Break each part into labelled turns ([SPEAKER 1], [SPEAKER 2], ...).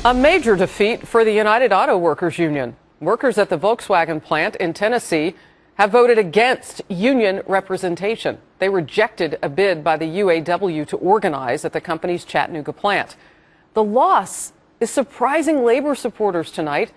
[SPEAKER 1] A major defeat for the United Auto Workers Union. Workers at the Volkswagen plant in Tennessee have voted against union representation. They rejected a bid by the UAW to organize at the company's Chattanooga plant. The loss is surprising labor supporters tonight,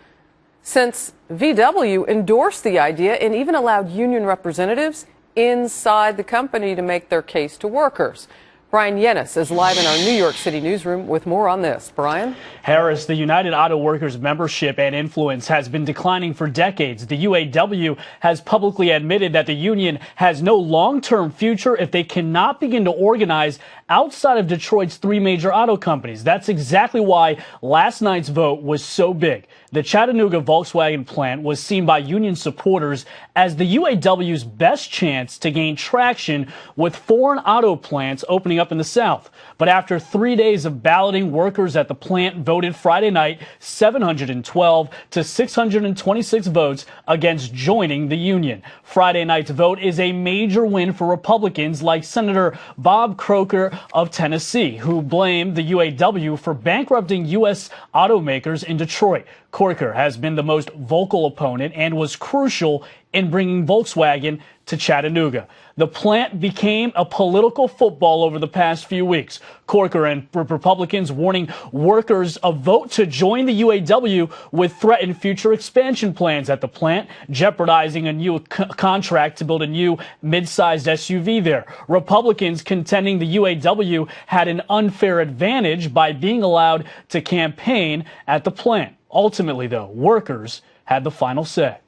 [SPEAKER 1] since VW endorsed the idea and even allowed union representatives inside the company to make their case to workers. Brian Yennis is live in our New York City newsroom with more on this. Brian?
[SPEAKER 2] Harris, the United Auto Workers membership and influence has been declining for decades. The UAW has publicly admitted that the union has no long-term future if they cannot begin to organize outside of Detroit's three major auto companies. That's exactly why last night's vote was so big. The Chattanooga Volkswagen plant was seen by union supporters as the UAW's best chance to gain traction with foreign auto plants opening up in the South. But after 3 days of balloting, workers at the plant voted Friday night 712 to 626 votes against joining the union. Friday night's vote is a major win for Republicans like Senator Bob Croker of Tennessee, who blamed the UAW for bankrupting U.S. automakers in Detroit. Croker has been the most vocal opponent and was crucial in bringing Volkswagen to Chattanooga. The plant became a political football over the past few weeks. Croker and Republicans warning workers a vote to join the UAW would threaten future expansion plans at the plant, jeopardizing a new contract to build a new mid-sized SUV there. Republicans contending the UAW had an unfair advantage by being allowed to campaign at the plant. Ultimately, though, workers had the final say.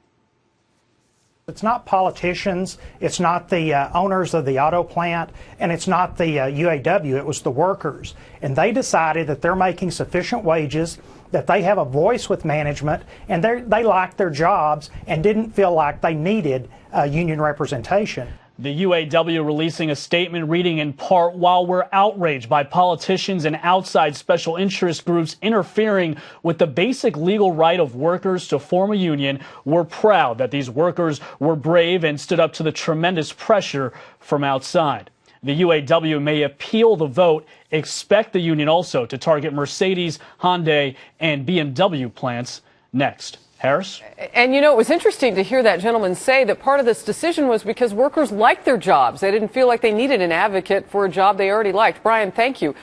[SPEAKER 3] It's not politicians, it's not the owners of the auto plant, and it's not the UAW, it was the workers. And they decided that they're making sufficient wages, that they have a voice with management, and they liked their jobs and didn't feel like they needed union representation.
[SPEAKER 2] The UAW releasing a statement reading in part, "While we're outraged by politicians and outside special interest groups interfering with the basic legal right of workers to form a union, we're proud that these workers were brave and stood up to the tremendous pressure from outside." The UAW may appeal the vote. Expect the union also to target Mercedes, Hyundai, and BMW plants next. Harris?
[SPEAKER 1] And you know, it was interesting to hear that gentleman say that part of this decision was because workers liked their jobs. They didn't feel like they needed an advocate for a job they already liked. Brian, thank you.